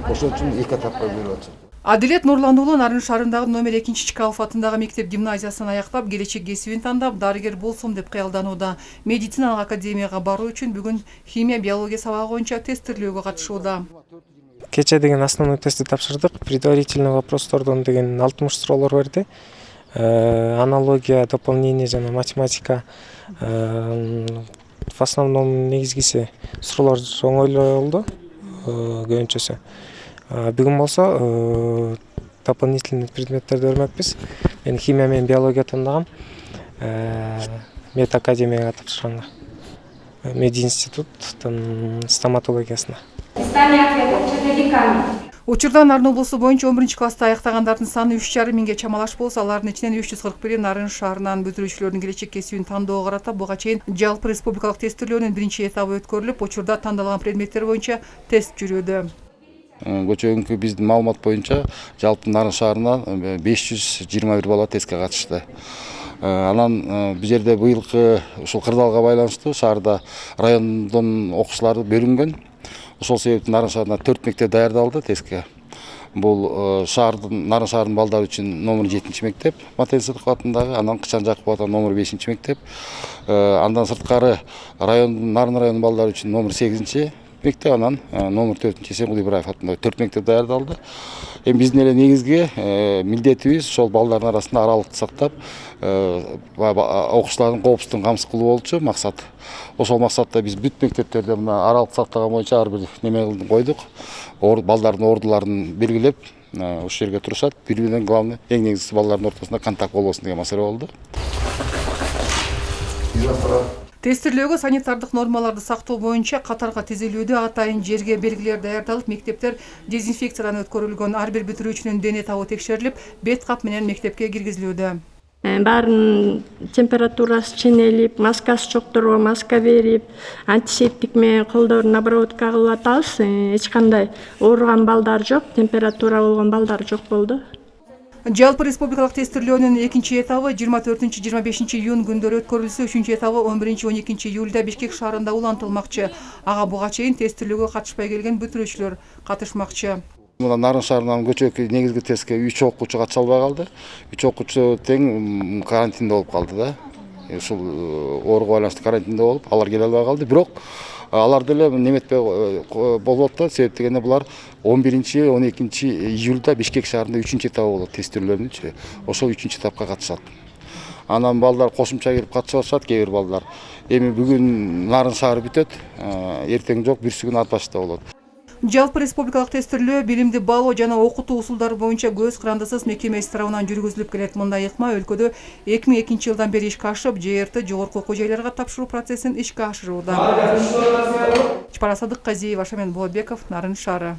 Ошон үчүн 2 этапка берип атышат. Адилет Нурлан уулу Нарын шаарындагы номер 2 Чкалов атындагы мектеп гимназиясын аяктап, келечек кесибин тандап, дарыгер болсом деп кыялданууда. Медициналык академияга баруу үчүн бүгүн химия биология сабагы боюнча тесттирлөөгө катышууда. Кече деген основной тестти тапшырдык. Предварительный вопростордон деген 60 суроолор берди. Аналогия, дополнение жана математика. В основном негизгиси суроолор оңойлой болду, көбүнчөсү. Бүгүн болсо дополнительный предметтерди өрмөкпүз. Мен химия менен биология тандагам. Мед академияга тапшырганга. Мединституттун стоматологиясына. Учурда Нарын облусу боюнча 11-классты аяктагандардын саны 3,5 миңге чамалаш болсо, алардын ичинен 341 Нарын шаарынан бүтүрүүчүлөрдүн келечек кесибин тандоого карата буга чейин жалпы республикалык тесттирлөөнүн биринчи этабы өткөрүлүп, учурда тандалган предметтер боюнча тест жүрүүдө. Көчөгүнкү биздин маалымат боюнча жалпы Нарын шаарынан 521 бала тестке катышты. Анан бул жерде быйылкы ушул кырдаалга байланыштуу шаарда райондон окуучулар бөлүнгөн. Ошол себептен Нарын шаарына 4 мектеп даярдалды тестке. Бул Нарын шаарынын балдары үчүн номер 7 мектеп, Матен Сыдыков атындагы, анан Кычан Жакупов атындагы номер 5 мектеп. Андан сырткары Нарын районунун балдары үчүн номер 8 мектеп, анан номер 4 Эсенкул Ибраев атындагы 4 мектеп даярдалды. Эми биздин эле негизги милдетибиз ошол балдардын арасында аралыкты сактап, окуучулардын коопсуздугун камсыз кылуу болчу максат. Ошол максатта биз бүт мектептерде мына аралыкты сактаган боюнча ар бир неме койдук. Балдардын ордуларын белгилеп, ошол жерге турушат. Бири-биринен главный эң негизгиси балдардын ортосунда контакт болбосун деген маселе болду. Тестирлөөгө санитардык нормаларды сактоо боюнча катарга тизилүүдө атайын жерге белгилер даярдалып, мектептер дезинфекциядан өткөрүлгөн. Ар бир бүтүрүүчүнүн дене табы текшерилип, бет кап менен мектепке киргизилүүдө. Баарын температурасы ченелип, маскасы жокторго маска берип, антисептик менен колдорун обработка кылып атабыз. Эч кандай ооруган балдар жок, температура болгон балдар жок болду. Жалпы республикалык тестирлөөнүн 2 этабы 24-25 июнь күндөрү өткөрүлсө, 3 этабы 11-12 июлда Бишкек шаарында улантылмакчы. Ага буга чейин тестирлөөгө катышпай келген бүтүрүүчүлөр катышмакчы. Мына Нарын шаарынан көчөккө негизги тестке 3 окуучу катыша албай калды. 3 окуучу тең карантинде болуп калды да. Ушул ооруга байланыштуу карантинде болуп, алар келе албай калды. Бирок алар деле неметпей болот да, себеп дегенде булар 11-12 июлда Бишкек шаарында 3 этабы болот тестирлөөнүнчү. Ошол 3 этапка катышат. Анан балдар кошумча келип катышып атышат, кээ бир балдар. Эми бүгүн Нарын шаары бүтөт, эртең жок, бүрсү күнү Ат-Башта болот. Жалпы республикалык тестирлөө билимди баалоо жана окутуу усулдары боюнча көз карандысыз мекемеси тарабынан жүргүзүлүп келет. Мындай ыкма өлкөдө 2002 жылдан бери ишке ашып, ЖРТ жогорку окуу жайларга тапшыруу процессин ишке ашырууда. Чапара Садыкказиева, Шамен Болотбеков, Нарын шаары.